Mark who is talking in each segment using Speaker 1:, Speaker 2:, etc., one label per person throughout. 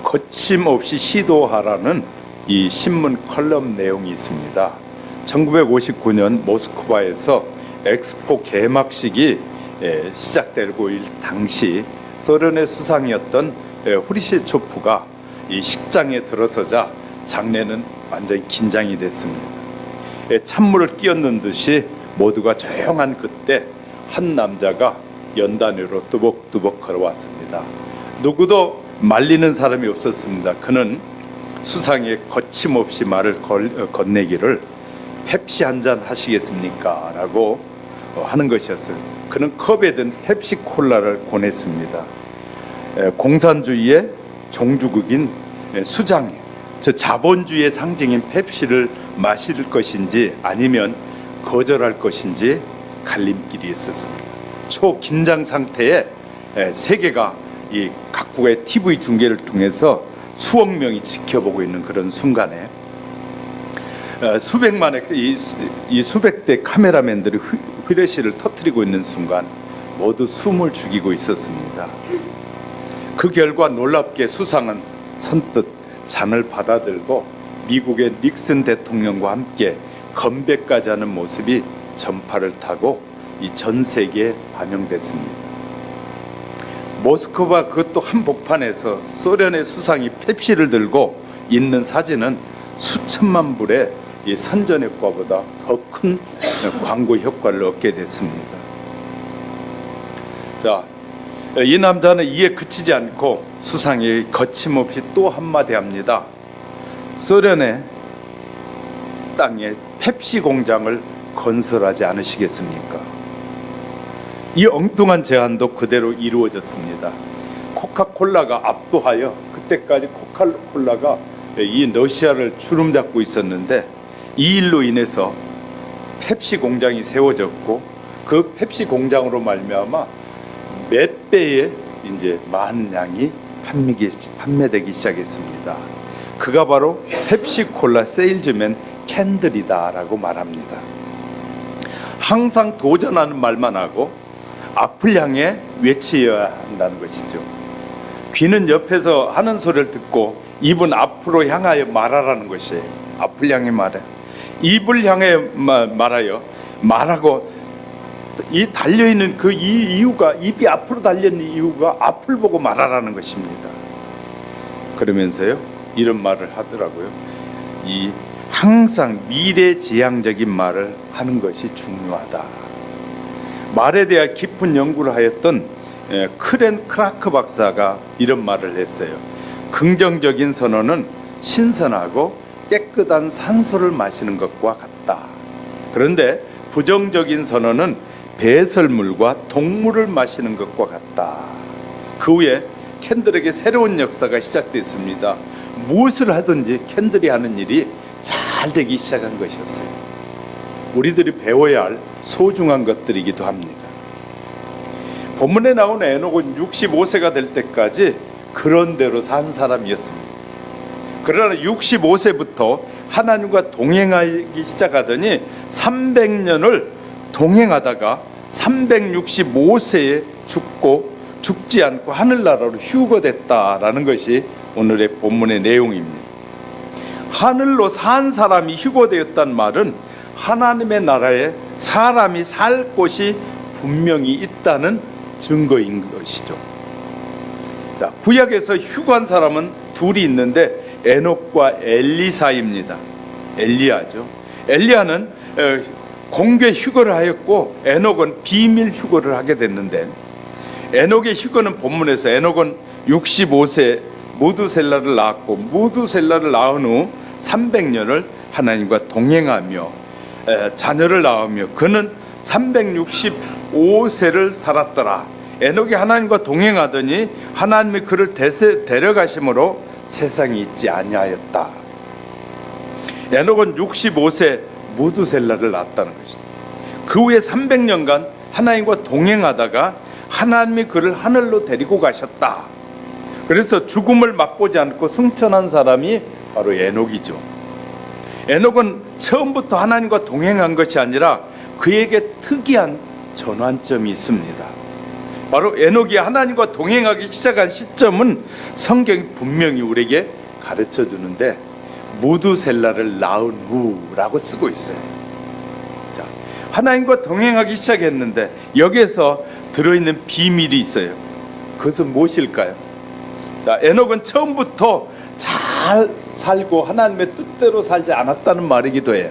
Speaker 1: 거침없이 시도하라는 이 신문 컬럼 내용이 있습니다. 1959년 모스크바에서 엑스포 개막식이 시작되고 당시 소련의 수상이었던 후리셰초프가 이 식장에 들어서자 장내는 완전히 긴장이 됐습니다. 찬물을 끼얹는 듯이 모두가 조용한 그때 한 남자가 연단위로 뚜벅뚜벅 걸어왔습니다. 누구도 말리는 사람이 없었습니다. 그는 수상에 거침없이 말을 건네기를 펩시 한잔 하시겠습니까? 라고 하는 것이었어요. 그는 컵에 든 펩시 콜라를 권했습니다. 공산주의의 종주국인 수장이 저 자본주의의 상징인 펩시를 마실 것인지 아니면 거절할 것인지 갈림길이 있었습니다. 초긴장 상태에 세계가 이 각국의 TV 중계를 통해서 수억 명이 지켜보고 있는 그런 순간에 수백만의 이 수백 대 카메라맨들이 후레쉬를 터뜨리고 있는 순간 모두 숨을 죽이고 있었습니다. 그 결과 놀랍게 수상은 선뜻 잔을 받아들고 미국의 닉슨 대통령과 함께 건배까지 하는 모습이 전파를 타고 이 전 세계에 반영됐습니다. 모스크바 그것도 한복판에서 소련의 수상이 펩시를 들고 있는 사진은 수천만 불의 이 선전효과보다 더 큰 광고 효과를 얻게 됐습니다. 자, 이 남자는 이에 그치지 않고 수상이 거침없이 또 한마디 합니다. 소련의 땅에 펩시 공장을 건설하지 않으시겠습니까? 이 엉뚱한 제안도 그대로 이루어졌습니다. 코카콜라가 압도하여 그때까지 코카콜라가 이 러시아를 주름잡고 있었는데 이 일로 인해서 펩시 공장이 세워졌고 그 펩시 공장으로 말미암아 몇 배의 이제 많은 양이 판매되기 시작했습니다. 그가 바로 펩시콜라 세일즈맨 캔들이다라고 말합니다. 항상 도전하는 말만 하고 앞을 향해 외치어야 한다는 것이죠. 귀는 옆에서 하는 소리를 듣고 입은 앞으로 향하여 말하라는 것이에요. 앞을 향해 말해. 입을 향해 말하고 이 달려있는 그 이유가 입이 앞으로 달려있는 이유가 앞을 보고 말하라는 것입니다. 그러면서요 이런 말을 하더라고요. 이 항상 미래지향적인 말을 하는 것이 중요하다. 말에 대한 깊은 연구를 하였던 크렌 크라크 박사가 이런 말을 했어요. 긍정적인 선언은 신선하고 깨끗한 산소를 마시는 것과 같다. 그런데 부정적인 선언은 배설물과 동물을 마시는 것과 같다. 그 후에 캔들에게 새로운 역사가 시작됐습니다. 무엇을 하든지 캔들이 하는 일이 잘 되기 시작한 것이었어요. 우리들이 배워야 할 소중한 것들이기도 합니다. 본문에 나오는 에녹은 65세가 될 때까지 그런 대로 산 사람이었습니다. 그러나 65세부터 하나님과 동행하기 시작하더니 300년을 동행하다가 365세에 죽지 않고 하늘나라로 휴거됐다라는 것이 오늘의 본문의 내용입니다. 하늘로 산 사람이 휴거되었다는 말은 하나님의 나라에 사람이 살 곳이 분명히 있다는 증거인 것이죠. 자, 구약에서 휴거한 사람은 둘이 있는데 에녹과 엘리사입니다. 엘리야죠. 엘리야는 공개 휴거를 하였고 에녹은 비밀 휴거를 하게 됐는데 에녹의 휴거는 본문에서 에녹은 65세 무두셀라를 낳았고 무두셀라를 낳은 후 300년을 하나님과 동행하며 자녀를 낳으며 그는 365세를 살았더라. 에녹이 하나님과 동행하더니 하나님이 그를 데려가심으로 세상에 있지 아니하였다. 에녹은 65세 무두셀라를 낳았다는 것이죠. 그 후에 300년간 하나님과 동행하다가 하나님이 그를 하늘로 데리고 가셨다. 그래서 죽음을 맛보지 않고 승천한 사람이 바로 에녹이죠. 에녹은 처음부터 하나님과 동행한 것이 아니라 그에게 특이한 전환점이 있습니다. 바로 에녹이 하나님과 동행하기 시작한 시점은 성경이 분명히 우리에게 가르쳐 주는데 무두셀라를 낳은 후라고 쓰고 있어요. 자, 하나님과 동행하기 시작했는데 여기에서 들어있는 비밀이 있어요. 그것은 무엇일까요? 자, 에녹은 처음부터 잘 살고 하나님의 뜻대로 살지 않았다는 말이기도 해요.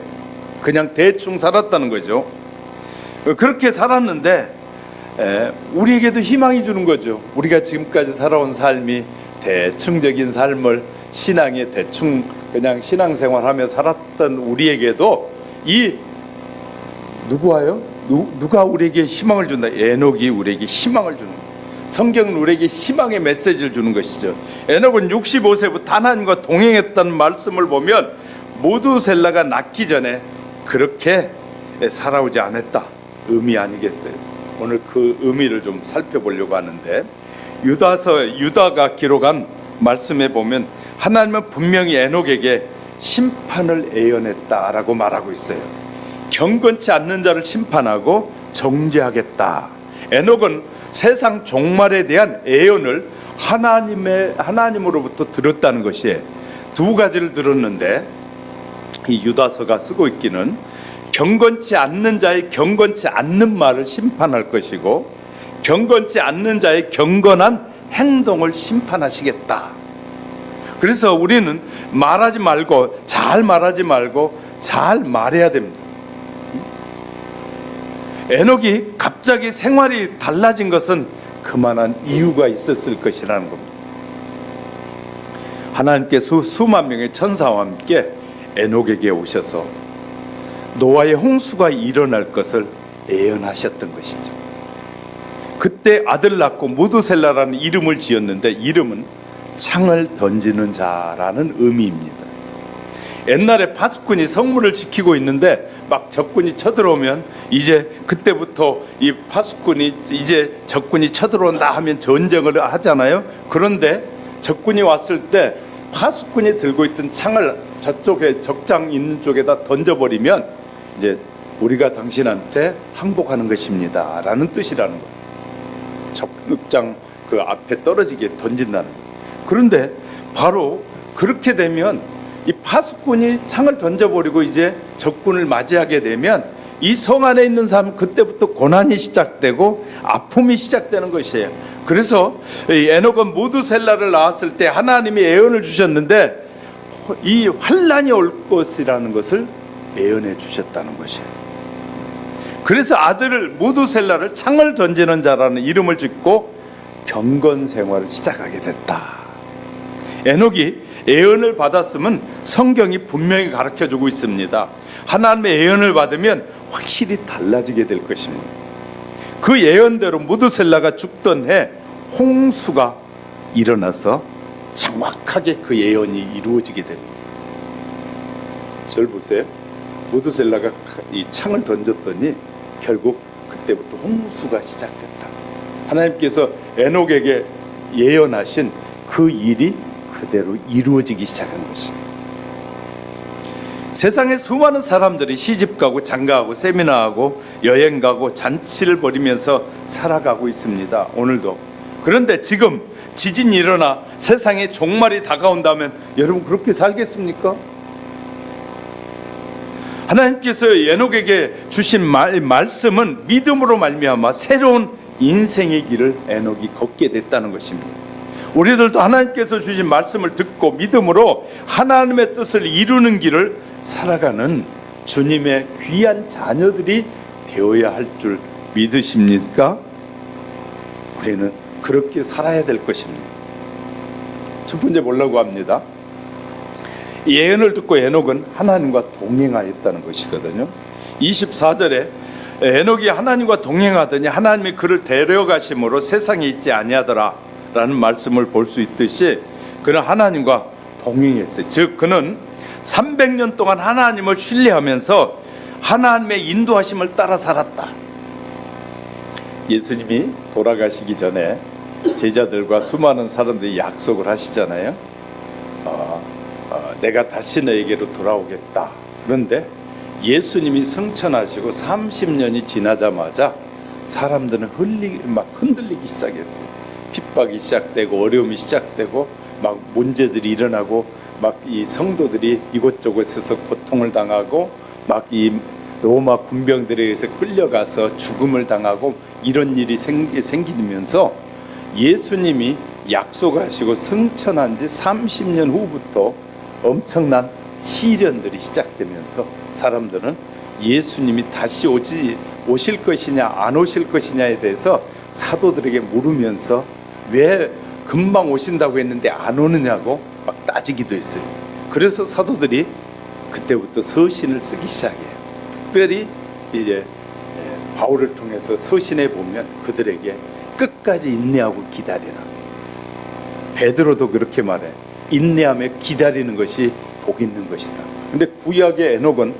Speaker 1: 그냥 대충 살았다는 거죠. 그렇게 살았는데 우리에게도 희망이 주는 거죠. 우리가 지금까지 살아온 삶이 대충적인 삶을 신앙에 대충 그냥 신앙생활하며 살았던 우리에게도 이 누구와요? 누가 우리에게 희망을 준다? 에녹이 우리에게 희망을 주는 거예요. 성경은 우리에게 희망의 메시지를 주는 것이죠. 에녹은 65세부터 하나님과 동행했다는 말씀을 보면 모두셀라가 낳기 전에 그렇게 살아오지 않았다 의미 아니겠어요? 오늘 그 의미를 좀 살펴보려고 하는데 유다가 기록한 말씀에 보면 하나님은 분명히 에녹에게 심판을 예언했다라고 말하고 있어요. 경건치 않는 자를 심판하고 정죄하겠다. 에녹은 세상 종말에 대한 예언을 하나님으로부터 들었다는 것이 두 가지를 들었는데 이 유다서가 쓰고 있기는 경건치 않는 자의 경건치 않는 말을 심판할 것이고 경건치 않는 자의 경건한 행동을 심판하시겠다. 그래서 우리는 말하지 말고 잘 말해야 됩니다. 에녹이 갑자기 생활이 달라진 것은 그만한 이유가 있었을 것이라는 겁니다. 하나님께서 수만 명의 천사와 함께 에녹에게 오셔서 노아의 홍수가 일어날 것을 예언하셨던 것이죠. 그때 아들 낳고 무두셀라라는 이름을 지었는데 이름은 창을 던지는 자라는 의미입니다. 옛날에 파수꾼이 성문을 지키고 있는데 막 적군이 쳐들어오면 이제 그때부터 이 파수꾼이 이제 적군이 쳐들어온다 하면 전쟁을 하잖아요. 그런데 적군이 왔을 때 파수꾼이 들고 있던 창을 저쪽에 적장 있는 쪽에다 던져버리면 이제 우리가 당신한테 항복하는 것입니다 라는 뜻이라는 거예요. 적장 그 앞에 떨어지게 던진다는 거예요. 그런데 바로 그렇게 되면 이 파수꾼이 창을 던져버리고 이제 적군을 맞이하게 되면 이 성 안에 있는 사람은 그때부터 고난이 시작되고 아픔이 시작되는 것이에요. 그래서 이 에녹은 무두셀라를 낳았을 때 하나님이 예언을 주셨는데 이 환란이 올 것이라는 것을 예언해 주셨다는 것이에요. 그래서 아들을 무두셀라를 창을 던지는 자라는 이름을 짓고 경건 생활을 시작하게 됐다. 에녹이 예언을 받았으면 성경이 분명히 가르쳐주고 있습니다. 하나님의 예언을 받으면 확실히 달라지게 될 것입니다. 그 예언대로 무두셀라가 죽던 해 홍수가 일어나서 정확하게 그 예언이 이루어지게 됩니다. 절 보세요. 무두셀라가 이 창을 던졌더니 결국 그때부터 홍수가 시작됐다. 하나님께서 에녹에게 예언하신 그 일이 그대로 이루어지기 시작한 것입니다. 세상에 수많은 사람들이 시집가고 장가가고 세미나하고 여행가고 잔치를 벌이면서 살아가고 있습니다. 오늘도. 그런데 지금 지진이 일어나 세상에 종말이 다가온다면 여러분 그렇게 살겠습니까? 하나님께서 에녹에게 주신 말씀은 믿음으로 말미암아 새로운 인생의 길을 에녹이 걷게 됐다는 것입니다. 우리들도 하나님께서 주신 말씀을 듣고 믿음으로 하나님의 뜻을 이루는 길을 살아가는 주님의 귀한 자녀들이 되어야 할 줄 믿으십니까? 우리는 그렇게 살아야 될 것입니다. 첫 번째 뭐라고 합니다? 예언을 듣고 에녹은 하나님과 동행하였다는 것이거든요. 24절에 에녹이 하나님과 동행하더니 하나님이 그를 데려가심으로 세상에 있지 아니하더라 라는 말씀을 볼 수 있듯이 그는 하나님과 동행했어요. 즉 그는 300년 동안 하나님을 신뢰하면서 하나님의 인도하심을 따라 살았다. 예수님이 돌아가시기 전에 제자들과 수많은 사람들이 약속을 하시잖아요. 내가 다시 너에게로 돌아오겠다. 그런데 예수님이 승천하시고 30년이 지나자마자 사람들은 막 흔들리기 시작했어요. 핍박이 시작되고 어려움이 시작되고 막 문제들이 일어나고 막 이 성도들이 이곳저곳에서 고통을 당하고 막 이 로마 군병들에 의해서 끌려가서 죽음을 당하고 이런 일이 생기면서 예수님이 약속하시고 승천한 지 30년 후부터 엄청난 시련들이 시작되면서 사람들은 예수님이 다시 오실 것이냐 안 오실 것이냐에 대해서 사도들에게 물으면서 왜 금방 오신다고 했는데 안 오느냐고 막 따지기도 했어요. 그래서 사도들이 그때부터 서신을 쓰기 시작해요. 특별히 이제 바울을 통해서 서신에 보면 그들에게 끝까지 인내하고 기다리라. 베드로도 그렇게 말해. 인내하며 기다리는 것이 복 있는 것이다. 근데 구약의 에녹은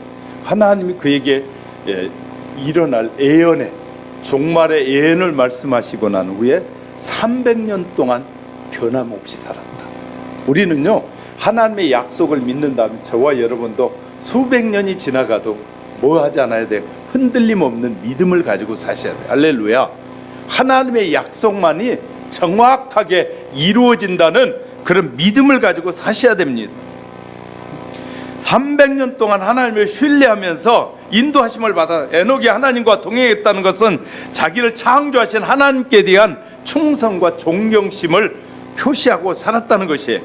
Speaker 1: 하나님이 그에게 일어날 예언의 종말의 예언을 말씀하시고 난 후에 300년 동안 변함없이 살았다. 우리는요 하나님의 약속을 믿는다면 저와 여러분도 수백 년이 지나가도 뭐 하지 않아야 돼요? 흔들림 없는 믿음을 가지고 사셔야 돼요. 할렐루야. 하나님의 약속만이 정확하게 이루어진다는 그런 믿음을 가지고 사셔야 됩니다. 300년 동안 하나님을 신뢰하면서 인도하심을 받아 에녹이 하나님과 동행했다는 것은 자기를 창조하신 하나님께 대한 충성과 존경심을 표시하고 살았다는 것이에요.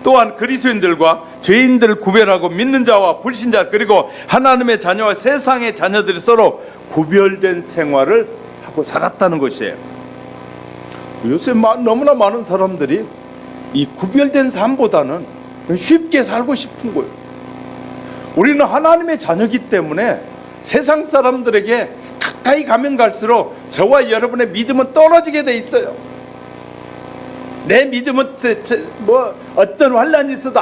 Speaker 1: 또한 그리스도인들과 죄인들을 구별하고 믿는 자와 불신자 그리고 하나님의 자녀와 세상의 자녀들이 서로 구별된 생활을 하고 살았다는 것이에요. 요새 너무나 많은 사람들이 이 구별된 삶보다는 쉽게 살고 싶은 거예요. 우리는 하나님의 자녀이기 때문에 세상 사람들에게 가까이 가면 갈수록 저와 여러분의 믿음은 떨어지게 돼 있어요. 내 믿음은 뭐 어떤 환란이 있어도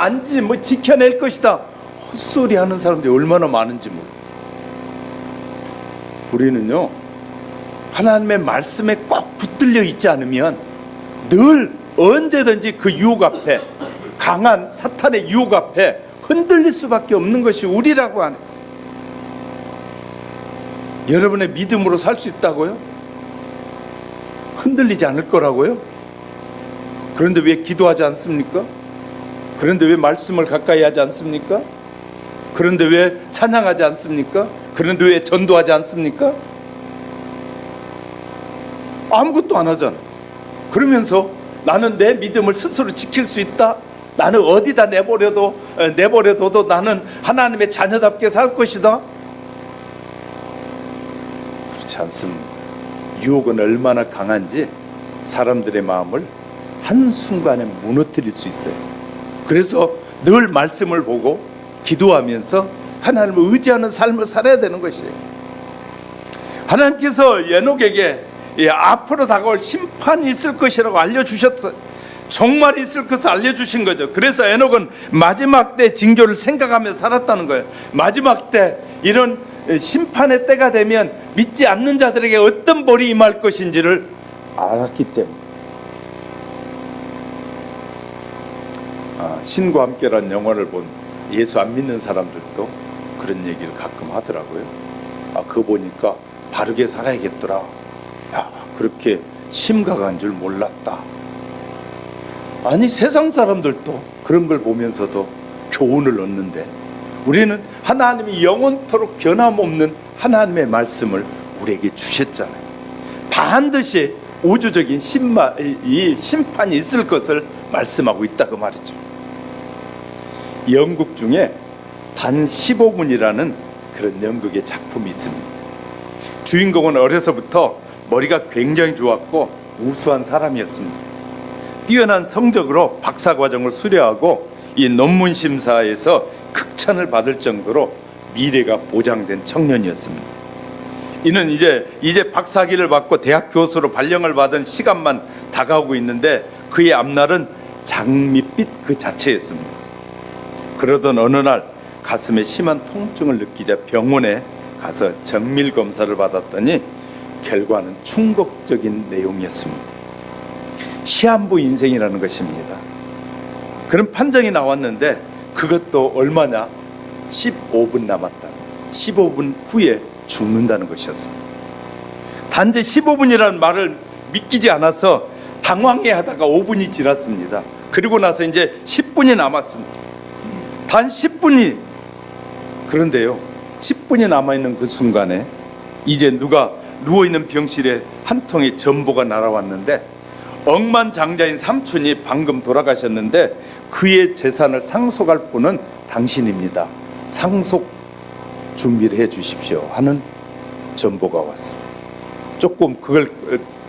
Speaker 1: 지켜낼 것이다. 헛소리 하는 사람들이 얼마나 많은지 몰라요. 우리는요 하나님의 말씀에 꼭 붙들려 있지 않으면 늘 언제든지 그 유혹 앞에 강한 사탄의 유혹 앞에 흔들릴 수밖에 없는 것이 우리라고 하네. 여러분의 믿음으로 살 수 있다고요? 흔들리지 않을 거라고요? 그런데 왜 기도하지 않습니까? 그런데 왜 말씀을 가까이 하지 않습니까? 그런데 왜 찬양하지 않습니까? 그런데 왜 전도하지 않습니까? 아무것도 안 하잖아. 그러면서 나는 내 믿음을 스스로 지킬 수 있다. 나는 어디다 내버려둬도 나는 하나님의 자녀답게 살 것이다. 그렇지 않습니다. 유혹은 얼마나 강한지 사람들의 마음을 한순간에 무너뜨릴 수 있어요. 그래서 늘 말씀을 보고 기도하면서 하나님을 의지하는 삶을 살아야 되는 것이에요. 하나님께서 에녹에게 앞으로 다가올 심판이 있을 것이라고 알려주셨어요. 종말이 있을 것을 알려주신 거죠. 그래서 에녹은 마지막 때 징조를 생각하며 살았다는 거예요. 마지막 때 이런 심판의 때가 되면 믿지 않는 자들에게 어떤 벌이 임할 것인지를 알았기 때문에. 신과 함께라는 영화를 본 예수 안 믿는 사람들도 그런 얘기를 가끔 하더라고요. 그거 보니까 바르게 살아야겠더라. 그렇게 심각한 줄 몰랐다. 아니 세상 사람들도 그런 걸 보면서도 교훈을 얻는데 우리는 하나님이 영원토록 변함없는 하나님의 말씀을 우리에게 주셨잖아요. 반드시 우주적인 심판이 있을 것을 말씀하고 있다고 말이죠. 연극 중에 단 15분이라는 그런 연극의 작품이 있습니다. 주인공은 어려서부터 머리가 굉장히 좋았고 우수한 사람이었습니다. 뛰어난 성적으로 박사과정을 수료하고 이 논문 심사에서 극찬을 받을 정도로 미래가 보장된 청년이었습니다. 이는 이제 박사학위를 받고 대학 교수로 발령을 받은 시간만 다가오고 있는데 그의 앞날은 장밋빛 그 자체였습니다. 그러던 어느 날 가슴에 심한 통증을 느끼자 병원에 가서 정밀 검사를 받았더니 결과는 충격적인 내용이었습니다. 시한부 인생이라는 것입니다. 그런 판정이 나왔는데 그것도 얼마냐? 15분 남았다. 15분 후에 죽는다는 것이었습니다. 단지 15분이라는 말을 믿기지 않아서 당황해 하다가 5분이 지났습니다. 그리고 나서 이제 10분이 남았습니다. 단 10분이, 그런데요, 10분이 남아있는 그 순간에 이제 누가 누워있는 병실에 한 통의 전보가 날아왔는데, 억만장자인 삼촌이 방금 돌아가셨는데 그의 재산을 상속할 분은 당신입니다. 상속 준비를 해 주십시오 하는 전보가 왔어요. 조금 그걸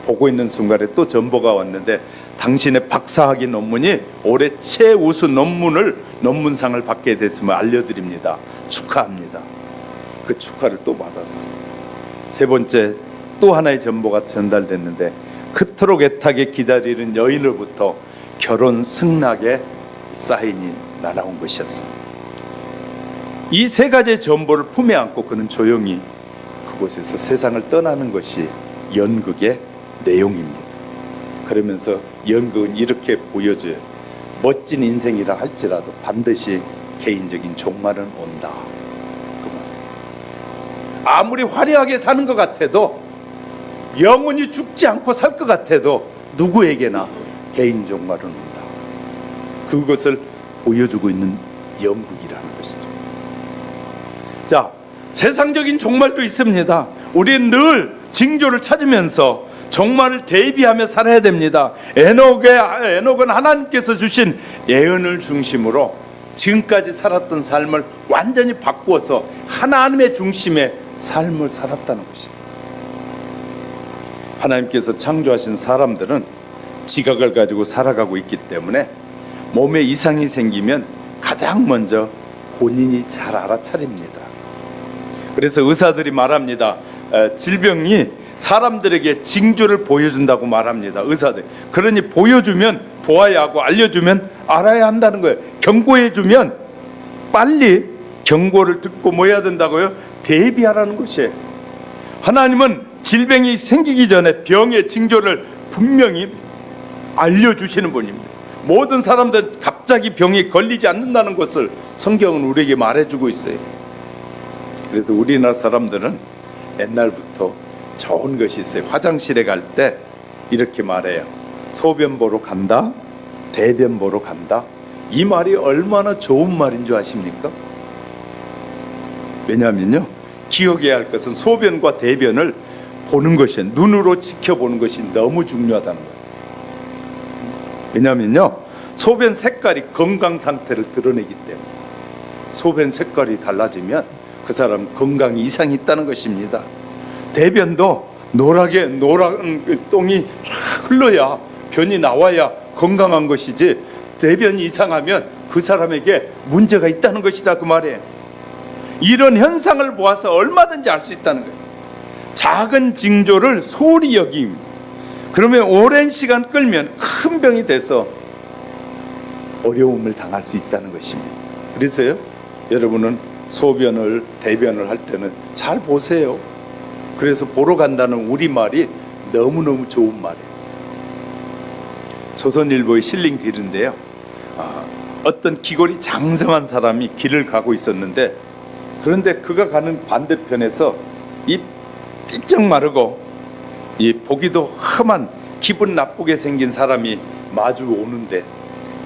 Speaker 1: 보고 있는 순간에 또 전보가 왔는데, 당신의 박사학위 논문이 올해 최우수 논문상을 받게 됐음을 알려드립니다. 축하합니다. 그 축하를 또 받았어요. 세 번째, 또 하나의 전보가 전달됐는데, 그토록 애타게 기다리는 여인으로부터 결혼 승낙의 사인이 날아온 것이었습니다. 이 세 가지의 전보를 품에 안고 그는 조용히 그곳에서 세상을 떠나는 것이 연극의 내용입니다. 그러면서 연극은 이렇게 보여줘요. 멋진 인생이라 할지라도 반드시 개인적인 종말은 온다. 아무리 화려하게 사는 것 같아도, 영원히 죽지 않고 살 것 같아도 누구에게나 개인 종말은 온다. 그것을 보여주고 있는 연극이라는 것이죠. 자, 세상적인 종말도 있습니다. 우리는 늘 징조를 찾으면서 종말을 대비하며 살아야 됩니다. 에녹은 하나님께서 주신 예언을 중심으로 지금까지 살았던 삶을 완전히 바꾸어서 하나님의 중심의 삶을 살았다는 것입니다. 하나님께서 창조하신 사람들은 지각을 가지고 살아가고 있기 때문에 몸에 이상이 생기면 가장 먼저 본인이 잘 알아차립니다. 그래서 의사들이 말합니다. 질병이 사람들에게 징조를 보여준다고 말합니다. 의사들. 그러니 보여주면 보아야 하고 알려주면 알아야 한다는 거예요. 경고해주면 빨리 경고를 듣고 뭐 해야 된다고요? 대비하라는 것이에요. 하나님은 질병이 생기기 전에 병의 징조를 분명히 알려주시는 분입니다. 모든 사람들 갑자기 병에 걸리지 않는다는 것을 성경은 우리에게 말해주고 있어요. 그래서 우리나라 사람들은 옛날부터 좋은 것이 있어요. 화장실에 갈 때 이렇게 말해요. 소변 보러 간다, 대변 보러 간다. 이 말이 얼마나 좋은 말인 줄 아십니까? 왜냐하면요, 기억해야 할 것은 소변과 대변을 보는 것이, 눈으로 지켜보는 것이 너무 중요하다는 거예요. 왜냐하면요, 소변 색깔이 건강 상태를 드러내기 때문에, 소변 색깔이 달라지면 그 사람 건강에 이상이 있다는 것입니다. 대변도 노란 똥이 쫙 흘러야, 변이 나와야 건강한 것이지, 대변이 이상하면 그 사람에게 문제가 있다는 것이다, 그 말이에요. 이런 현상을 보아서 얼마든지 알 수 있다는 거예요. 작은 징조를 소홀히 여김. 그러면 오랜 시간 끌면 큰 병이 돼서 어려움을 당할 수 있다는 것입니다. 그래서요, 여러분은 소변을, 대변을 할 때는 잘 보세요. 그래서 보러 간다는 우리말이 너무너무 좋은 말이에요. 조선일보에 실린 글인데요, 어떤 기골이 장성한 사람이 길을 가고 있었는데, 그런데 그가 가는 반대편에서 이 삐쩍 마르고 이 보기도 험한 기분 나쁘게 생긴 사람이 마주 오는데,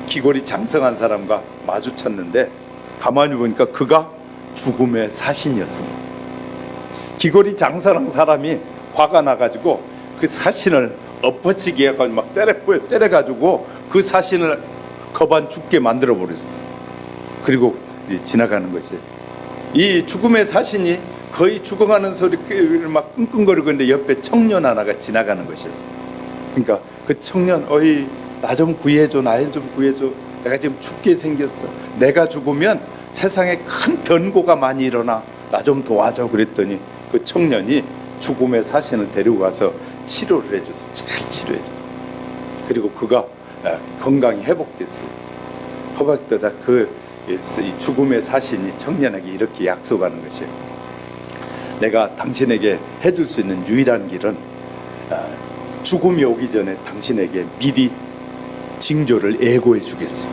Speaker 1: 기골이 장성한 사람과 마주쳤는데 가만히 보니까 그가 죽음의 사신이었습니다. 기골이 장성한 사람이 화가 나가지고 그 사신을 엎어치기 해가지고 막 때려가지고 그 사신을 거반 죽게 만들어 버렸어요. 그리고 지나가는 것이, 이 죽음의 사신이 거의 죽어가는 소리를 막 끙끙거리고 있는데 옆에 청년 하나가 지나가는 것이었어요. 그러니까 그 청년, 어이 나 좀 구해줘, 나 좀 구해줘, 내가 지금 죽게 생겼어, 내가 죽으면 세상에 큰 변고가 많이 일어나, 나 좀 도와줘. 그랬더니 그 청년이 죽음의 사신을 데리고 가서 치료를 해줬어요. 잘 치료해줬어요. 그리고 그가 건강이 회복됐어요. 회복되자 그 죽음의 사신이 청년에게 이렇게 약속하는 것이에요. 내가 당신에게 해줄 수 있는 유일한 길은 죽음이 오기 전에 당신에게 미리 징조를 예고해 주겠소.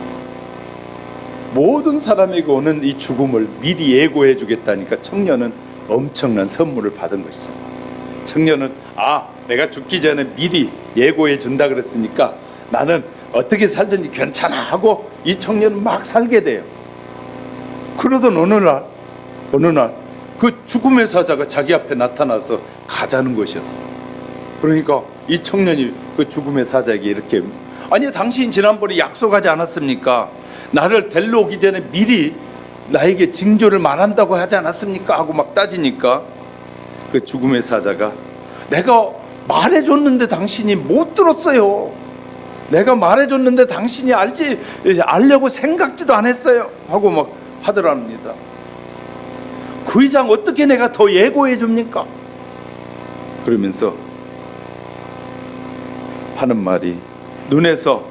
Speaker 1: 모든 사람에게 오는 이 죽음을 미리 예고해 주겠다니까 청년은 엄청난 선물을 받은 것이죠. 청년은 내가 죽기 전에 미리 예고해 준다 그랬으니까 나는 어떻게 살든지 괜찮아 하고 이 청년은 막 살게 돼요. 그러던 어느 날 그 죽음의 사자가 자기 앞에 나타나서 가자는 것이었어. 그러니까 이 청년이 그 죽음의 사자에게 이렇게, 아니 당신 지난번에 약속하지 않았습니까? 나를 데리러 오기 전에 미리 나에게 징조를 말한다고 하지 않았습니까? 하고 막 따지니까 그 죽음의 사자가, 내가 말해줬는데 당신이 못 들었어요. 내가 말해줬는데 당신이 알려고 생각지도 안 했어요. 하고 막 하더랍니다. 그 이상 어떻게 내가 더 예고해 줍니까? 그러면서 하는 말이, 눈에서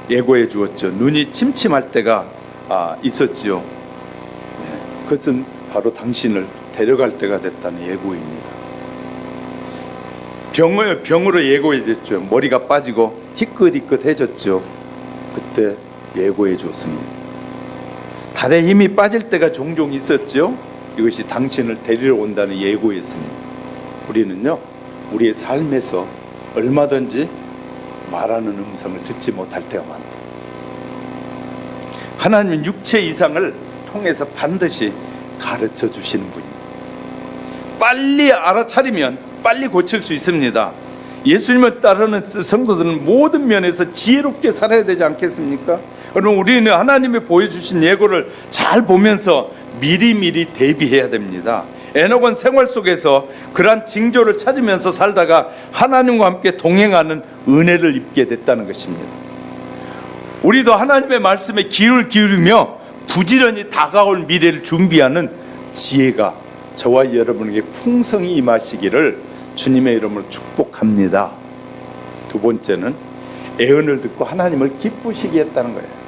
Speaker 1: 예고해 주었죠. 눈이 침침할 때가 있었지요. 그것은 바로 당신을 데려갈 때가 됐다는 예고입니다. 병으로 예고해 줬죠. 머리가 빠지고 희끗희끗해졌죠. 그때 예고해 줬습니다. 달에 힘이 빠질 때가 종종 있었죠. 이것이 당신을 데리러 온다는 예고였습니다. 우리는요, 우리의 삶에서 얼마든지 말하는 음성을 듣지 못할 때가 많다. 하나님은 육체 이상을 통해서 반드시 가르쳐 주시는 분입니다. 빨리 알아차리면 빨리 고칠 수 있습니다. 예수님을 따르는 성도들은 모든 면에서 지혜롭게 살아야 되지 않겠습니까? 그럼 우리는 하나님이 보여주신 예고를 잘 보면서 미리미리 대비해야 됩니다. 에녹은 생활 속에서 그러한 징조를 찾으면서 살다가 하나님과 함께 동행하는 은혜를 입게 됐다는 것입니다. 우리도 하나님의 말씀에 귀를 기울이며 부지런히 다가올 미래를 준비하는 지혜가 저와 여러분에게 풍성히 임하시기를 주님의 이름으로 축복합니다. 두 번째는 애언을 듣고 하나님을 기쁘시게 했다는 거예요.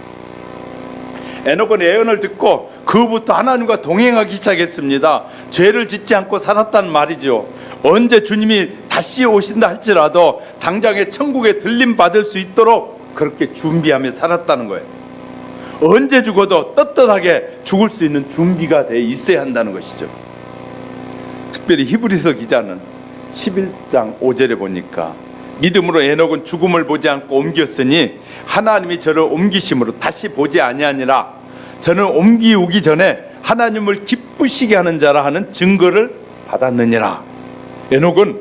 Speaker 1: 에녹은 애언을 듣고 그부터 하나님과 동행하기 시작했습니다. 죄를 짓지 않고 살았단 말이죠. 언제 주님이 다시 오신다 할지라도 당장에 천국에 들림 받을 수 있도록 그렇게 준비하며 살았다는 거예요. 언제 죽어도 떳떳하게 죽을 수 있는 준비가 돼 있어야 한다는 것이죠. 특별히 히브리서 기자는 11장 5절에 보니까, 믿음으로 에녹은 죽음을 보지 않고 옮겼으니 하나님이 저를 옮기심으로 다시 보지 아니하니라. 저는 옮기우기 전에 하나님을 기쁘시게 하는 자라 하는 증거를 받았느니라. 에녹은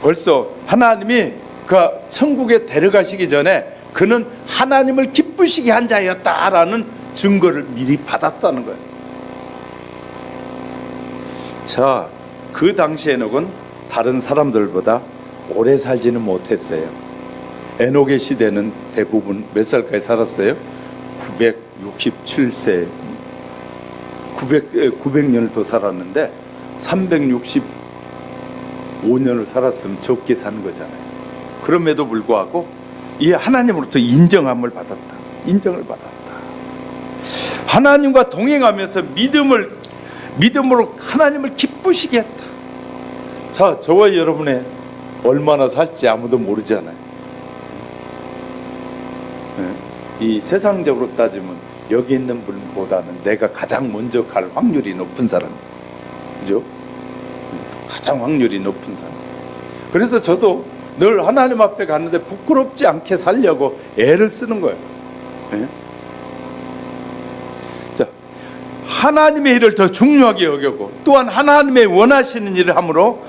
Speaker 1: 벌써 하나님이 그 천국에 데려가시기 전에 그는 하나님을 기쁘시게 한 자였다라는 증거를 미리 받았다는 거예요. 자, 그 당시 에녹은 다른 사람들보다 오래 살지는 못했어요. 에녹의 시대는 대부분 몇 살까지 살았어요? 967세, 900년을 더 살았는데 365년을 살았으면 적게 사는 거잖아요. 그럼에도 불구하고 이 하나님으로부터 인정함을 받았다. 인정을 받았다. 하나님과 동행하면서 믿음으로 하나님을 기쁘시게 했다. 자, 저와 여러분의 얼마나 살지 아무도 모르잖아요. 이 세상적으로 따지면 여기 있는 분보다는 내가 가장 먼저 갈 확률이 높은 사람, 그죠? 가장 확률이 높은 사람. 그래서 저도 늘 하나님 앞에 갔는데 부끄럽지 않게 살려고 애를 쓰는 거예요. 자, 하나님의 일을 더 중요하게 여기고 또한 하나님의 원하시는 일을 함으로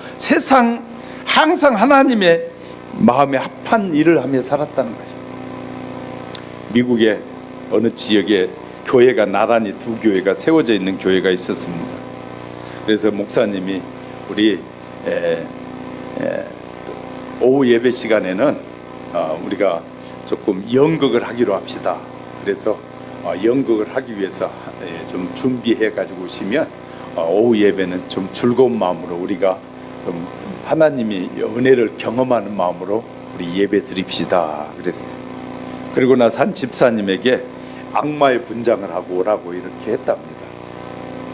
Speaker 1: 항상 하나님의 마음에 합한 일을 하며 살았다는 거예요. 미국의 어느 지역에 교회가 나란히 두 교회가 세워져 있는 교회가 있었습니다. 그래서 목사님이 우리 오후 예배 시간에는 우리가 조금 연극을 하기로 합시다. 그래서 연극을 하기 위해서 좀 준비해 가지고 오시면 오후 예배는 좀 즐거운 마음으로 우리가 좀 하나님이 은혜를 경험하는 마음으로 우리 예배 드립시다. 그랬어요. 그리고 나서 한 집사님에게 악마의 분장을 하고 오라고 이렇게 했답니다.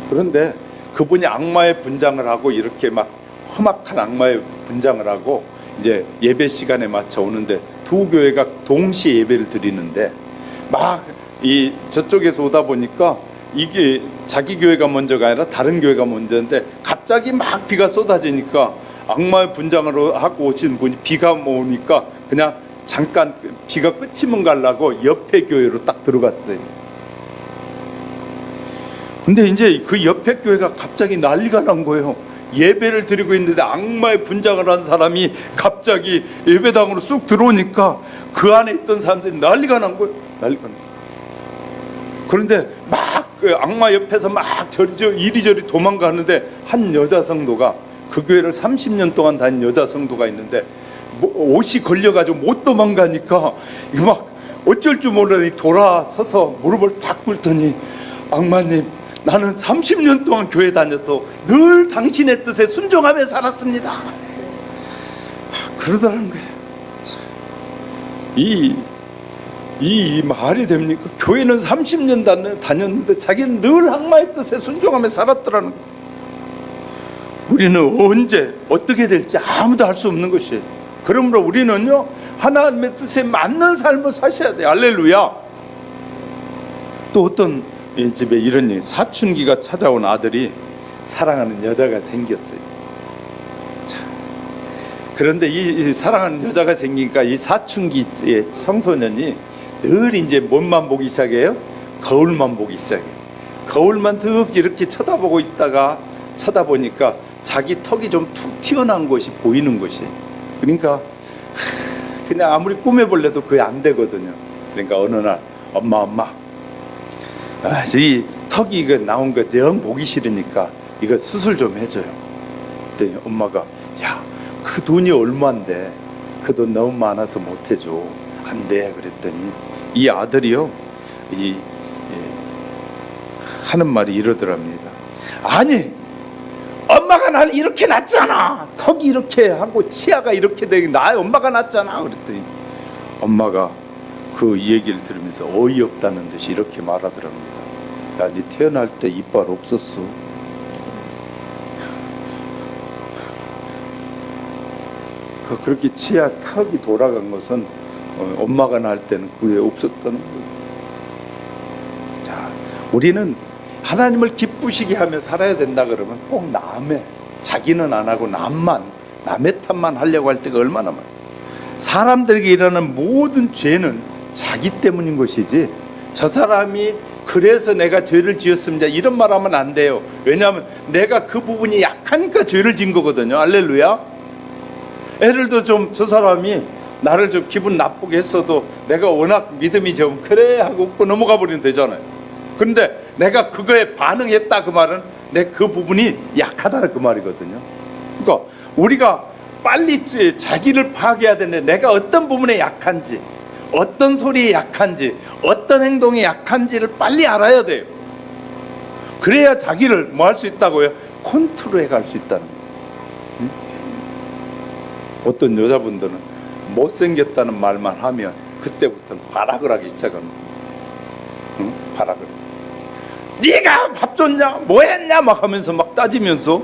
Speaker 1: 그런데 그분이 악마의 분장을 하고 이렇게 막 험악한 악마의 분장을 하고 이제 예배 시간에 맞춰 오는데 두 교회가 동시에 예배를 드리는데 막 이 저쪽에서 오다 보니까 이게 자기 교회가 먼저가 아니라 다른 교회가 먼저인데 갑자기 막 비가 쏟아지니까 악마의 분장으로 하고 오신 분이 비가 오니까 그냥 잠깐 비가 그치면 가려고 옆에 교회로 딱 들어갔어요. 근데 이제 그 옆에 교회가 갑자기 난리가 난 거예요. 예배를 드리고 있는데 악마의 분장을 한 사람이 갑자기 예배당으로 쑥 들어오니까 그 안에 있던 사람들이 난리가 난 거예요. 난리가 난 거예요. 그런데 막 그 악마 옆에서 막 이리저리 도망가는데 한 여자 성도가 그 교회를 30년 동안 다닌 여자 성도가 있는데 옷이 걸려가지고 못 도망가니까 이거 막 어쩔 줄 모르더니 돌아서서 무릎을 딱 꿇더니 악마님, 나는 30년 동안 교회 다녀서 늘 당신의 뜻에 순종하며 살았습니다. 그러더라는 거예요. 이 말이 됩니까? 교회는 30년 다녔는데 자기는 늘 악마의 뜻에 순종하며 살았더라는 거예요. 우리는 언제 어떻게 될지 아무도 알 수 없는 것이에요. 그러므로 우리는요, 하나님의 뜻에 맞는 삶을 사셔야 돼요. 할렐루야. 또 어떤 집에 이런 일, 사춘기가 찾아온 아들이 사랑하는 여자가 생겼어요. 자, 그런데 이 사랑하는 여자가 생기니까 이 사춘기의 청소년이 늘 이제 뭔만 보기 시작해요? 거울만 보기 시작해요. 거울만 득 이렇게 쳐다보고 있다가 쳐다보니까 자기 턱이 좀 툭 튀어나온 것이 보이는 것이. 그러니까 그냥 아무리 꾸며볼래도 그게 안 되거든요. 그러니까 어느 날 엄마 이 턱이 이거 나온 거 영 보기 싫으니까 이거 수술 좀 해줘요. 그랬더니 엄마가 야, 그 돈이 얼마인데 그 돈 너무 많아서 못 해줘. 안 돼. 그랬더니 이 아들이요, 하는 말이 이러더랍니다. 아니, 엄마가 나를 이렇게 낳았잖아. 턱이 이렇게 하고 치아가 이렇게 되게 나 엄마가 낳았잖아. 그랬더니 엄마가 그 얘기를 들으면서 어이없다는 듯이 이렇게 말하더랍니다. 야, 네 태어날 때 이빨 없었어. 그렇게 치아 턱이 돌아간 것은 엄마가 낳을 때는 그게 없었다는 거예요. 자, 우리는 하나님을 기쁘시게 하며 살아야 된다 그러면 꼭 자기는 안 하고 남의 탓만 하려고 할 때가 얼마나 많아요. 사람들에게 일어나는 모든 죄는 자기 때문인 것이지 저 사람이 그래서 내가 죄를 지었습니다 이런 말 하면 안 돼요. 왜냐하면 내가 그 부분이 약하니까 죄를 지은 거거든요. 할렐루야. 예를 들어 좀 저 사람이 나를 좀 기분 나쁘게 했어도 내가 워낙 믿음이 좀 그래 하고 웃고 넘어가 버리면 되잖아요. 그런데 내가 그거에 반응했다 그 말은 내 그 부분이 약하다는 그 말이거든요. 그러니까 우리가 빨리 자기를 파악해야 되는데 내가 어떤 부분에 약한지, 어떤 소리에 약한지, 어떤 행동에 약한지를 빨리 알아야 돼요. 그래야 자기를 뭐 할 수 있다고요? 컨트롤해 갈 수 있다는 거예요. 응? 어떤 여자분들은 못생겼다는 말만 하면 그때부터는 발악을 하기 시작합니다. 응? 발악을. 네가 밥 줬냐? 뭐 했냐? 막 하면서 막 따지면서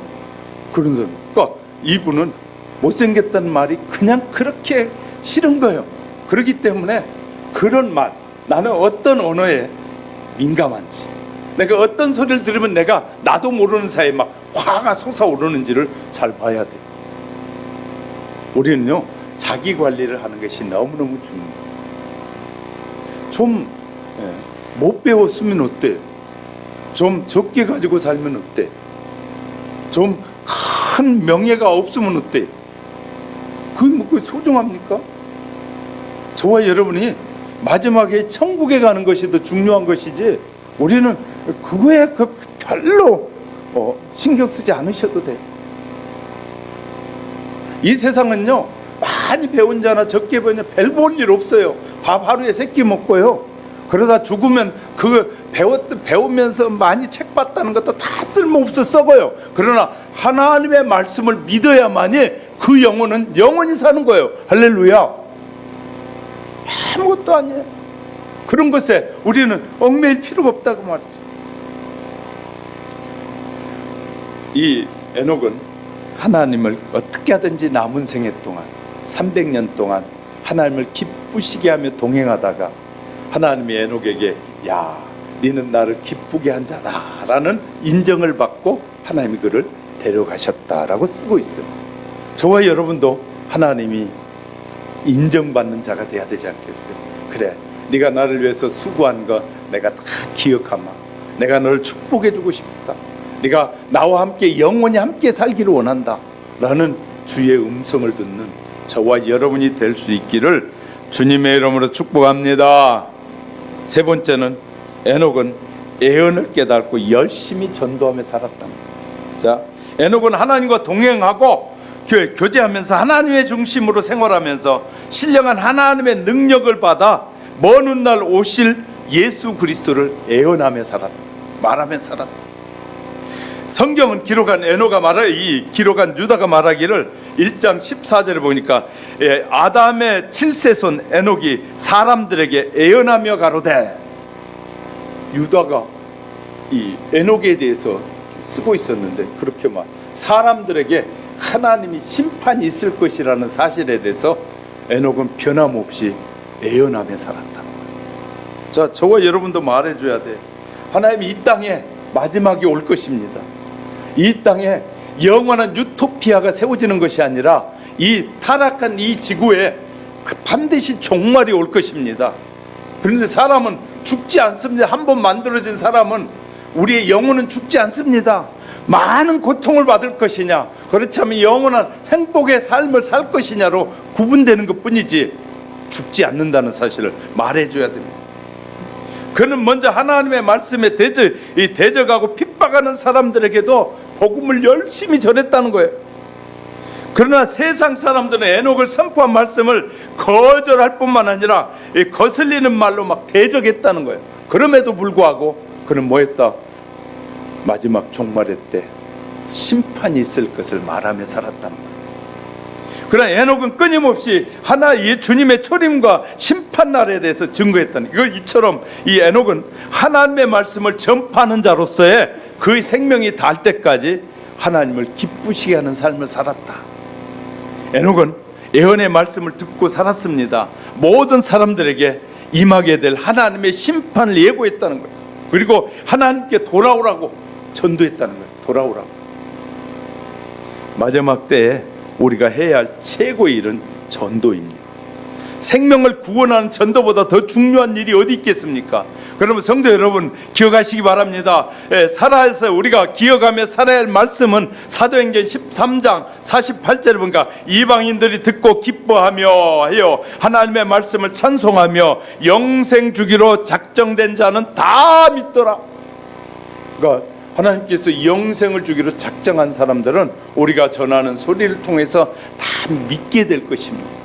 Speaker 1: 그런 사람. 그러니까 이분은 못생겼다는 말이 그냥 그렇게 싫은 거예요. 그렇기 때문에 그런 말, 나는 어떤 언어에 민감한지, 내가 어떤 소리를 들으면 내가 나도 모르는 사이에 막 화가 솟아오르는지를 잘 봐야 돼요. 우리는요, 자기 관리를 하는 것이 너무너무 중요해요. 좀 못 배웠으면 어때요? 좀 적게 가지고 살면 어때? 좀 큰 명예가 없으면 어때? 그게 소중합니까? 저와 여러분이 마지막에 천국에 가는 것이 더 중요한 것이지 우리는 그거에 별로 신경 쓰지 않으셔도 돼요. 이 세상은요, 많이 배운 자나 적게 배운 자 별 볼 일 없어요. 밥 하루에 3끼 먹고요. 그러다 죽으면 그 배우면서 많이 책 봤다는 것도 다 쓸모없어 썩어요. 그러나 하나님의 말씀을 믿어야만이 그 영혼은 영원히 사는 거예요. 할렐루야. 아무것도 아니에요. 그런 것에 우리는 얽매일 필요가 없다고 말이죠. 이 에녹은 하나님을 어떻게 하든지 남은 생애 동안 300년 동안 하나님을 기쁘시게 하며 동행하다가 하나님이 에녹에게 야, 너는 나를 기쁘게 한 자다 라는 인정을 받고 하나님이 그를 데려가셨다라고 쓰고 있어요. 저와 여러분도 하나님이 인정받는 자가 돼야 되지 않겠어요? 그래, 네가 나를 위해서 수고한 거 내가 다 기억하마. 내가 너를 축복해 주고 싶다. 네가 나와 함께 영원히 함께 살기를 원한다 라는 주의 음성을 듣는 저와 여러분이 될 수 있기를 주님의 이름으로 축복합니다. 세 번째는 에녹은 예언을 깨닫고 열심히 전도하며 살았다. 자, 에녹은 하나님과 동행하고 교제하면서 하나님의 중심으로 생활하면서 신령한 하나님의 능력을 받아 먼 훗날 오실 예수 그리스도를 예언하며 살았다. 말하며 살았다. 성경은 기록한 기록한 유다가 말하기를 1장 14절에 보니까 아담의 7세손 에녹이 사람들에게 예언하며 가로되, 유다가 이 에녹에 대해서 쓰고 있었는데 그렇게 막 사람들에게 하나님이 심판이 있을 것이라는 사실에 대해서 에녹은 변함없이 예언하며 살았다. 자, 저와 여러분도 말해줘야 돼. 하나님이 이 땅에 마지막이 올 것입니다. 이 땅에 영원한 유토피아가 세워지는 것이 아니라 이 타락한 이 지구에 반드시 종말이 올 것입니다. 그런데 사람은 죽지 않습니다. 한번 만들어진 사람은 우리의 영혼은 죽지 않습니다. 많은 고통을 받을 것이냐, 그렇다면 영원한 행복의 삶을 살 것이냐로 구분되는 것뿐이지 죽지 않는다는 사실을 말해줘야 됩니다. 그는 먼저 하나님의 말씀에 대적하고 핍박하는 사람들에게도 복음을 열심히 전했다는 거예요. 그러나 세상 사람들은 에녹을 선포한 말씀을 거절할 뿐만 아니라 거슬리는 말로 막 대적했다는 거예요. 그럼에도 불구하고 그는 뭐했다? 마지막 종말의 때 심판이 있을 것을 말하며 살았다는 거예요. 그러나 에녹은 끊임없이 하나의 주님의 초림과 심판날에 대해서 증거했다는 거예요. 이처럼 이 에녹은 하나님의 말씀을 전파하는 자로서의 그의 생명이 닿을 때까지 하나님을 기쁘시게 하는 삶을 살았다. 에녹은 예언의 말씀을 듣고 살았습니다. 모든 사람들에게 임하게 될 하나님의 심판을 예고했다는 거예요. 그리고 하나님께 돌아오라고 전도했다는 거예요. 돌아오라고. 마지막 때에 우리가 해야 할 최고의 일은 전도입니다. 생명을 구원하는 전도보다 더 중요한 일이 어디 있겠습니까? 그러면 성도 여러분 기억하시기 바랍니다. 살아서 우리가 기억하며 살아야 할 말씀은 사도행전 13장 48절에 보니까 이방인들이 듣고 기뻐하며 해요. 하나님의 말씀을 찬송하며 영생 주기로 작정된 자는 다 믿더라. 그러니까 하나님께서 영생을 주기로 작정한 사람들은 우리가 전하는 소리를 통해서 다 믿게 될 것입니다.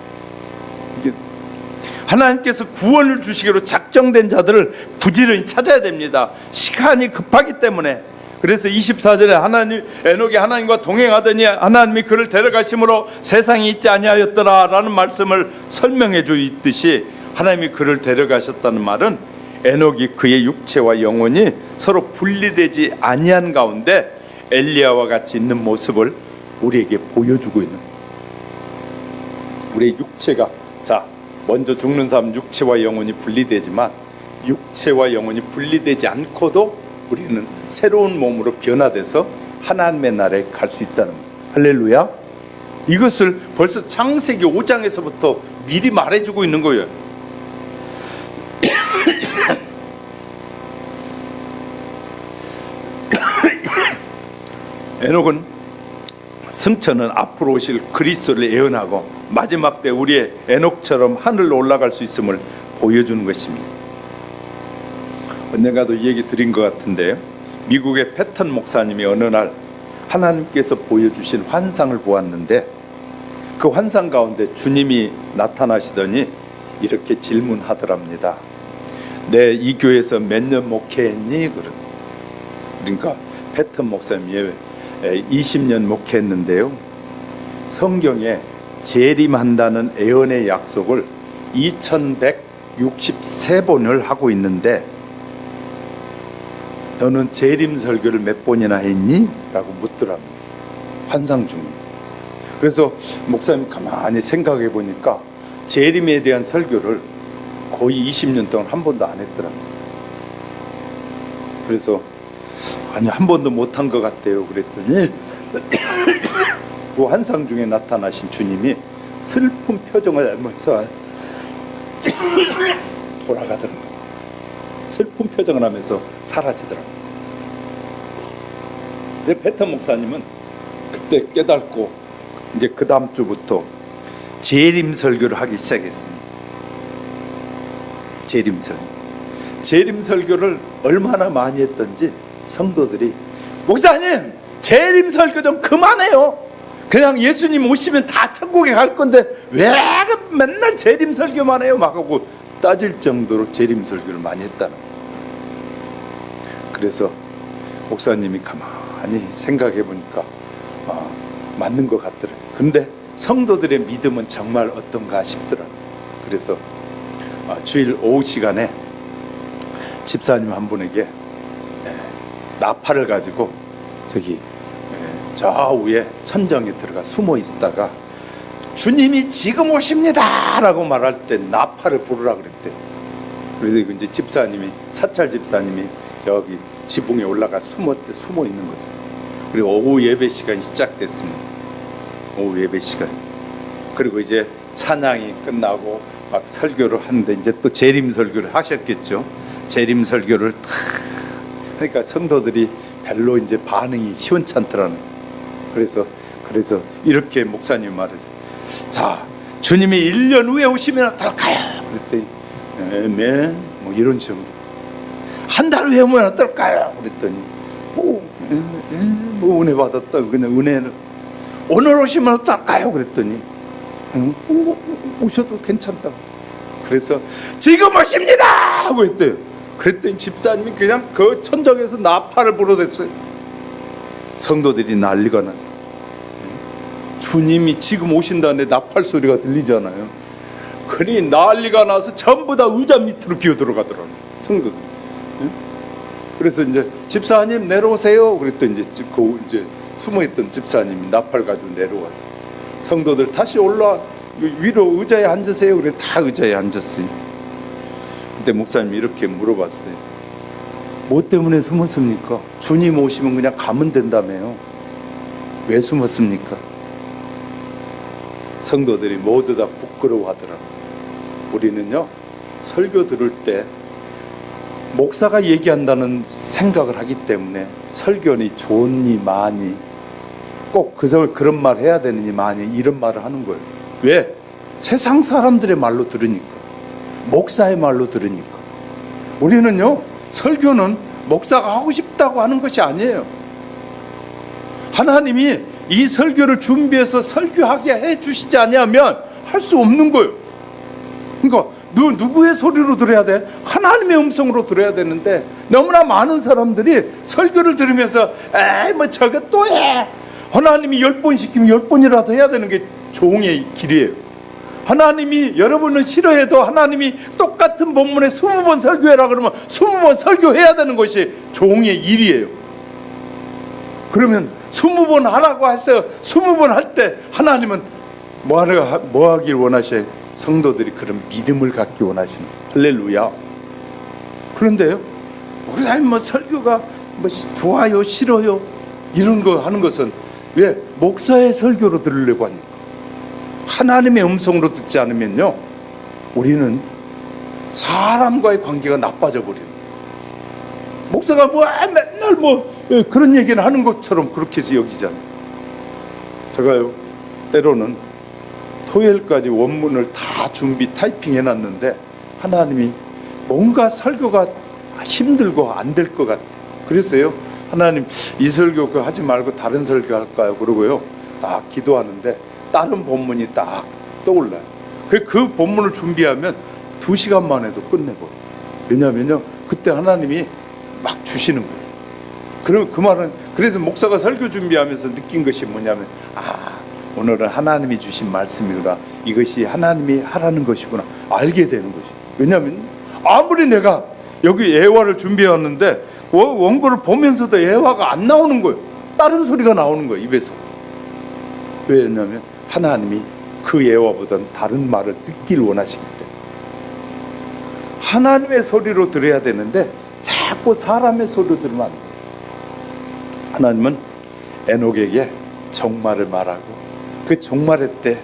Speaker 1: 하나님께서 구원을 주시기로 작정된 자들을 부지런히 찾아야 됩니다. 시간이 급하기 때문에. 그래서 24절에 에녹이 하나님과 동행하더니 하나님이 그를 데려가심으로 세상이 있지 아니하였더라 라는 말씀을 설명해 주듯이 하나님이 그를 데려가셨다는 말은 에녹이 그의 육체와 영혼이 서로 분리되지 아니한 가운데 엘리야와 같이 있는 모습을 우리에게 보여주고 있는 거예요. 우리의 육체가 먼저 죽는 사람 육체와 영혼이 분리되지만 육체와 영혼이 분리되지 않고도 우리는 새로운 몸으로 변화돼서 하나님의 나라에 갈 수 있다는 거예요. 할렐루야. 이것을 벌써 창세기 5장에서부터 미리 말해주고 있는 거예요. 에녹은 승천은 앞으로 오실 그리스도를 예언하고 마지막 때 우리의 에녹처럼 하늘로 올라갈 수 있음을 보여주는 것입니다. 언젠가도 이 얘기 드린 것 같은데요. 미국의 패턴 목사님이 어느 날 하나님께서 보여주신 환상을 보았는데 그 환상 가운데 주님이 나타나시더니 이렇게 질문하더랍니다. 내 이 교회에서 몇 년 목회했니? 그러니까 패턴 목사님이 20년 목회했는데요. 성경에 재림한다는 예언의 약속을 2163번을 하고 있는데 너는 재림 설교를 몇 번이나 했니? 라고 묻더랍니다. 환상 중에. 그래서 목사님 가만히 생각해 보니까 재림에 대한 설교를 거의 20년 동안 한 번도 안 했더라고요. 그래서 아니 한 번도 못한 것 같대요. 그랬더니 그 환상 중에 나타나신 주님이 슬픈 표정을 하면서 돌아가더라고요. 슬픈 표정을 하면서 사라지더라고요. 근데 베터 목사님은 그때 깨닫고 이제 그 다음 주부터 재림 설교를 하기 시작했습니다. 재림 설교를 얼마나 많이 했던지 성도들이 목사님 재림 설교 좀 그만해요. 그냥 예수님 오시면 다 천국에 갈 건데 왜 맨날 재림 설교만 해요? 막 하고 따질 정도로 재림 설교를 많이 했다는 거예요. 그래서 목사님이 가만히 생각해 보니까 맞는 것 같더라고요. 근데 성도들의 믿음은 정말 어떤가 싶더라고요. 그래서 주일 오후 시간에 집사님 한 분에게 나팔을 가지고 저기 저 위에 천정에 들어가 숨어 있다가 주님이 지금 오십니다 라고 말할 때 나팔을 부르라 그랬대. 그래서 이제 집사님이 사찰 집사님이 저기 지붕에 올라가 숨어 있는 거죠. 그리고 오후 예배 시간이 시작됐습니다. 오후 예배 시간. 그리고 이제 찬양이 끝나고 막 설교를 하는데 이제 또 재림 설교를 하셨겠죠. 재림 설교를 탁 그러니까 성도들이 별로 이제 반응이 시원찮더라는. 그래서 이렇게 목사님 말하세요. 자, 주님이 1년 후에 오시면 어떨까요? 그랬더니 아멘 뭐 이런 식으로. 한 달 후에 오면 어떨까요? 그랬더니 뭐 은혜 받았다. 그냥 은혜를 오늘 오시면 어떨까요? 그랬더니 오셔도 괜찮다. 그래서 지금 오십니다 하고 했대요. 그랬더니 집사님이 그냥 그 천정에서 나팔을 불어댔어요. 성도들이 난리가 났어요. 주님이 지금 오신다는데 나팔 소리가 들리잖아요. 그러니 난리가 나서 전부 다 의자 밑으로 기어 들어가더라고요. 성도들. 그래서 이제 집사님 내려오세요. 그랬더니 이제 숨어있던 집사님이 나팔 가지고 내려왔어요. 성도들 다시 올라 위로 의자에 앉으세요. 그래 다 의자에 앉았어요. 그때 목사님이 이렇게 물어봤어요. 뭐 때문에 숨었습니까? 주님 오시면 그냥 가면 된다며요. 왜 숨었습니까? 성도들이 모두 다 부끄러워하더라고요. 우리는요 설교 들을 때 목사가 얘기한다는 생각을 하기 때문에 설교니 좋으니 많이 꼭 그런 말 해야 되느니 많이 이런 말을 하는 거예요. 왜? 세상 사람들의 말로 들으니까, 목사의 말로 들으니까. 우리는요 설교는 목사가 하고 싶다고 하는 것이 아니에요. 하나님이 이 설교를 준비해서 설교하게 해주시지 않으면 할 수 없는 거예요. 그러니까 누구의 소리로 들어야 돼? 하나님의 음성으로 들어야 되는데 너무나 많은 사람들이 설교를 들으면서 에이 뭐 저거 또 해. 하나님이 10번 시키면 10번이라도 해야 되는 게 종의 길이에요. 하나님이 여러분은 싫어해도 하나님이 똑같은 본문에 20번 설교해라 그러면 20번 설교해야 되는 것이 종의 일이에요. 그러면 20번 하라고 했어요. 20번 할 때 하나님은 뭐 하길 원하셔요? 성도들이 그런 믿음을 갖기 원하시는. 할렐루야. 그런데요 목사님 뭐 설교가 뭐 좋아요 싫어요 이런 거 하는 것은 왜? 목사의 설교로 들으려고 하니까. 하나님의 음성으로 듣지 않으면요 우리는 사람과의 관계가 나빠져 버려요. 목사가 뭐 맨날 뭐 그런 얘기를 하는 것처럼 그렇게 해서 여기잖아요. 제가요 때로는 토요일까지 원문을 다 준비 타이핑 해놨는데 하나님이 뭔가 설교가 힘들고 안 될 것 같아. 그래서요 하나님 이 설교 그거 하지 말고 다른 설교 할까요? 그러고요 딱 기도하는데 다른 본문이 딱 떠올라요. 그 본문을 준비하면 2시간 만에도 끝내버려요. 왜냐하면요 그때 하나님이 막 주시는 거예요. 그럼 그 말은 그래서 목사가 설교 준비하면서 느낀 것이 뭐냐면 오늘은 하나님이 주신 말씀이구나. 이것이 하나님이 하라는 것이구나. 알게 되는 것이. 왜냐하면 아무리 내가 여기 예화를 준비해왔는데 원고를 보면서도 예화가 안 나오는 거예요. 다른 소리가 나오는 거예요 입에서. 왜냐하면 하나님이 그 예화보다는 다른 말을 듣길 원하시기 때문에 하나님의 소리로 들어야 되는데 자꾸 사람의 소리로 들으면 안 돼요. 하나님은 에녹에게 종말을 말하고 그 종말의 때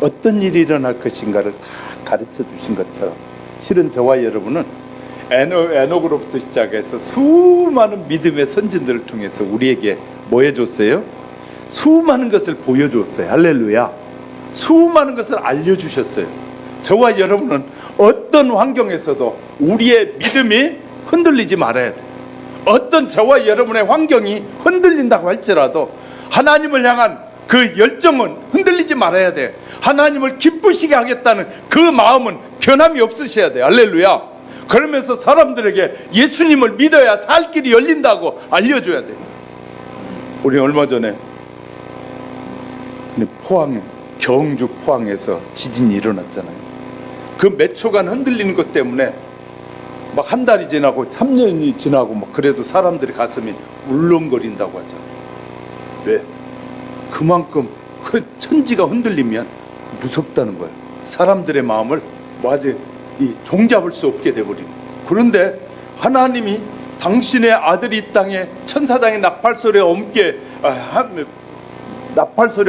Speaker 1: 어떤 일이 일어날 것인가를 다 가르쳐 주신 것처럼 실은 저와 여러분은 에녹으로부터 시작해서 수많은 믿음의 선진들을 통해서 우리에게 뭐 해줬어요? 수많은 것을 보여줬어요. 할렐루야. 수많은 것을 알려주셨어요. 저와 여러분은 어떤 환경에서도 우리의 믿음이 흔들리지 말아야 돼요. 어떤 저와 여러분의 환경이 흔들린다고 할지라도 하나님을 향한 그 열정은 흔들리지 말아야 돼요. 하나님을 기쁘시게 하겠다는 그 마음은 변함이 없으셔야 돼요. 할렐루야. 그러면서 사람들에게 예수님을 믿어야 살 길이 열린다고 알려줘야 돼요. 우리 얼마 전에 경주 포항에서 지진이 일어났잖아요. 그 몇 초간 흔들리는 것 때문에 막 한 달이 지나고 3년이 지나고 막 그래도 사람들이 가슴이 울렁거린다고 하잖아요. 왜? 그만큼 그 천지가 흔들리면 무섭다는 거예요. 사람들의 마음을 아주 종잡을 수 없게 돼버리는. 그런데 하나님이 당신의 아들이 이 땅에 천사장의 나팔소리와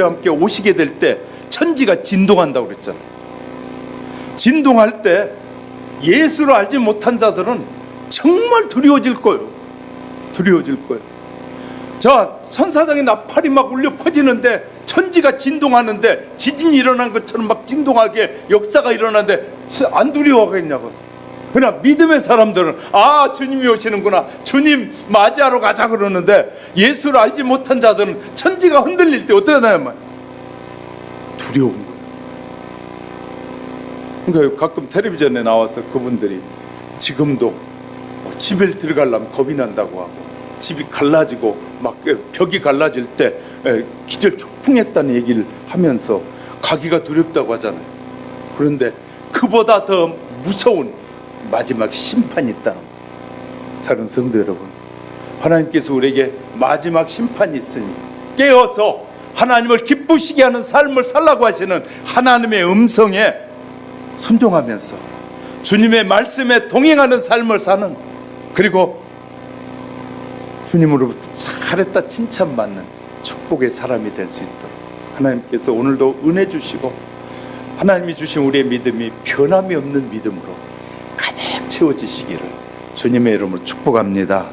Speaker 1: 함께 오시게 될 때 천지가 진동한다고 그랬잖아요. 진동할 때 예수를 알지 못한 자들은 정말 두려워질 거예요. 두려워질 거예요. 자, 천사장의 나팔이 막 울려 퍼지는데 천지가 진동하는데 지진이 일어난 것처럼 막 진동하게 역사가 일어나는데 안 두려워하겠냐고. 그러나 믿음의 사람들은 주님이 오시는구나, 주님 맞이하러 가자 그러는데 예수를 알지 못한 자들은 천지가 흔들릴 때 어떻게 하냐면 두려운 거예요. 그러니까 가끔 텔레비전에 나와서 그분들이 지금도 집에 들어가려면 겁이 난다고 하고 집이 갈라지고 막 벽이 갈라질 때 기절 초풍했다는 얘기를 하면서 가기가 두렵다고 하잖아요. 그런데 그보다 더 무서운 마지막 심판이 있다는 거예요. 사랑하는 성도 여러분, 하나님께서 우리에게 마지막 심판이 있으니 깨어서 하나님을 기쁘시게 하는 삶을 살라고 하시는 하나님의 음성에 순종하면서 주님의 말씀에 동행하는 삶을 사는, 그리고 주님으로부터 잘했다 칭찬받는 축복의 사람이 될 수 있도록 하나님께서 오늘도 은혜 주시고 하나님이 주신 우리의 믿음이 변함이 없는 믿음으로 가득 채워지시기를 주님의 이름으로 축복합니다.